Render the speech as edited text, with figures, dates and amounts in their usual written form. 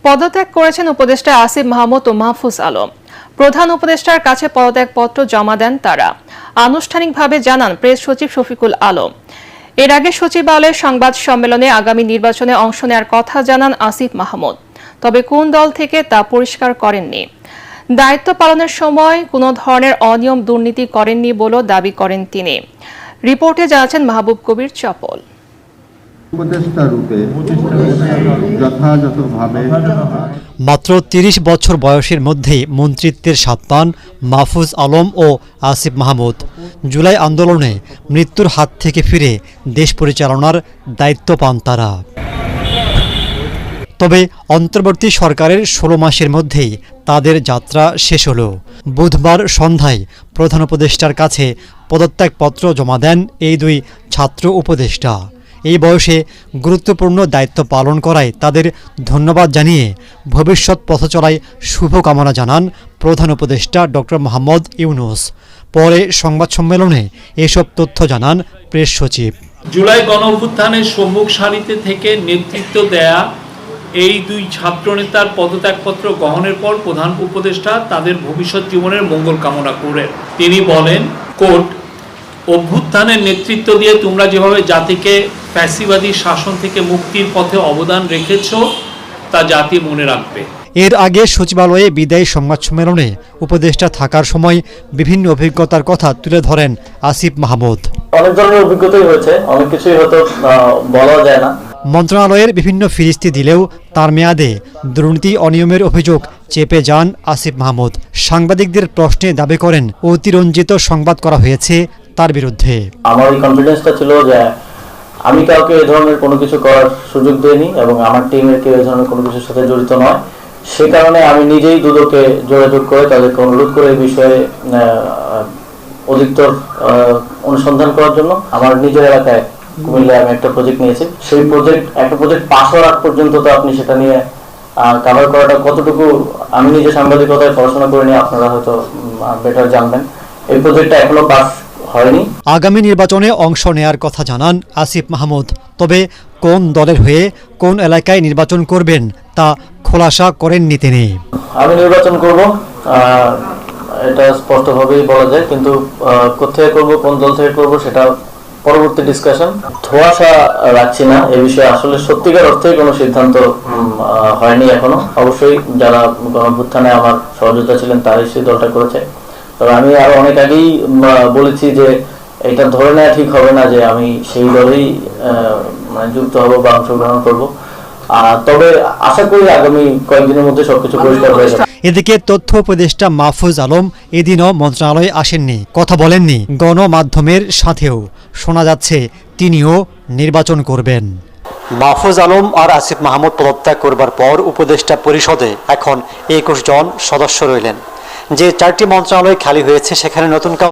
পদত্যাগ করেছেন উপদেষ্টা আসিফ মাহমুদ ও মাহফুজ আলম। প্রধান উপদেষ্টার কাছে পদত্যাগপত্র জমা দেন তারা। আনুষ্ঠানিকভাবে জানান প্রেস সচিব শফিকুল আলম। এর আগে সচিবালয়ের সংবাদ সম্মেলনে আগামী নির্বাচনে অংশ নেওয়ার কথা জানান আসিফ মাহমুদ, তবে কোন দল থেকে তা পরিষ্কার করেননি। দায়িত্ব পালনের সময় কোনো ধরনের অনিয়ম দুর্নীতি করেননি বলেও দাবি করেন তিনি। রিপোর্টে জানাচ্ছেন মাহবুব কবির চপল। মাত্র ৩০ বছর বয়সের মধ্যেই মন্ত্রিত্বের স্বাদ পান মাহফুজ আলম ও আসিফ মাহমুদ। জুলাই আন্দোলনে মৃত্যুর হাত থেকে ফিরে দেশ পরিচালনার দায়িত্ব পান তারা। তবে অন্তর্বর্তী সরকারের ১৬ মাসের মধ্যেই তাদের যাত্রা শেষ হলো। বুধবার সন্ধ্যায় প্রধান উপদেষ্টার কাছে পদত্যাগপত্র জমা দেন এই দুই ছাত্র উপদেষ্টা। এই বয়সে গুরুত্বপূর্ণ দায়িত্ব পালন করায় তাদের ধন্যবাদ জানিয়ে ভবিষ্যৎ পথচলায় শুভকামনা জানান প্রধান উপদেষ্টা ডক্টর মোহাম্মদ ইউনূস। পরে সংবাদ সম্মেলনে এসব তথ্য জানান প্রেস সচিব। জুলাই গণঅভ্যুত্থানের সম্মুখ সারিতে থেকে নেতৃত্ব দেয়া এই দুই ছাত্রনেতার পদত্যাগপত্র গ্রহণের পর প্রধান উপদেষ্টা তাদের ভবিষ্যৎ জীবনের মঙ্গল কামনা করেন। তিনি বলেন, কোর্ট অভ্যুত্থানের নেতৃত্ব দিয়ে তোমরা যেভাবে জাতিকে ফ্যাসিবাদী শাসন থেকে মুক্তির পথে অবদান রেখেছ তা জাতি মনে রাখবে। এর আগে সচিবালয়ে বিদায়ী সংবাদ সম্মেলনে উপদেষ্টা থাকার সময় বিভিন্ন অভিজ্ঞতার কথা তুলে ধরেন আসিফ মাহমুদ। অনেক ধরনের অভিজ্ঞতাই হয়েছে, অনেক কিছুই হয়তো বলা যায় না। মন্ত্রণালয়ের বিভিন্ন ফিরিস্তি দিলেও তার মেয়াদে দুর্নীতি অনিয়মের অভিযোগ চেপে যান আসিফ মাহমুদ। সাংবাদিকদের প্রশ্নে দাবি করেন অতিরঞ্জিত সংবাদ করা হয়েছে তার বিরুদ্ধে। আমার এই কনফিডেন্সটা ছিল যে আমি কাউকে এই ধরনের কোনো কিছু করার সুযোগ দেইনি এবং আমার টিমের কেউ এই ধরনের কোনো কিছুর সাথে জড়িত নয়। সে কারণে আমি নিজেই দুদকে যোগাযোগ করে তাদেরকে অনুরোধ করে এই বিষয়ে অধিকতর অনুসন্ধান করার জন্য। আমার নিজের এলাকায় কুমিল্লায় আমি একটা প্রজেক্ট নিয়েছি। সেই একটা প্রজেক্ট পাস হওয়ার আগ পর্যন্ত তো আপনি সেটা নিয়ে কভার করাটা কতটুকু, আমি নিজে সাংবাদিকতায় পড়াশোনা করে নিয়ে আপনারা হয়তো বেটার জানবেন। এই প্রজেক্টটা এখনো পাস হয়নি। আগামী নির্বাচনে অংশ নেয়ার কথা জানান আসিফ মাহমুদ, তবে কোন দলের হয়ে কোন এলাকায় নির্বাচন করবেন তা খোলাসা করেননি তিনি। আমি নির্বাচন করব, এটা স্পষ্টভাবেই বলা যায়, কিন্তু কোথায় করব, কোন দল থেকে করব সেটা পরবর্তী ডিসকাশন। ধোঁয়াশা রাখছি না এ বিষয়ে। আসলে সত্যিকার অর্থে কোনো সিদ্ধান্ত হয়নি এখনো। অবশ্যই যারা গণঅভ্যুত্থানে আমার সহযোগিতা ছিলেন তারাই সেই দলটা করেছে। তবে আমি আরো অনেক আগেই বলেছি যে এটা ধরে নেওয়া ঠিক হবে না যে আমি সেই দলেই যুক্ত হব বা অংশগ্রহণ করব। তবে আশা করি আগামী কয়েকদিনের মধ্যে সবকিছু পরিষ্কার হয়ে যাবে। এদিকে তথ্য উপদেষ্টা মাহফুজ আলম এদিনও মন্ত্রণালয়ে আসেননি, কথা বলেননি। গণমাধ্যমের সাথেও শোনা যাচ্ছে তিনিও নির্বাচন করবেন। মাহফুজ আলম আর আসিফ মাহমুদ পদত্যাগ করবার পর উপদেষ্টা পরিষদে এখন 21 জন সদস্য রইলেন। যে 4টি মন্ত্রণালয় খালি হয়েছে সেখানে নতুন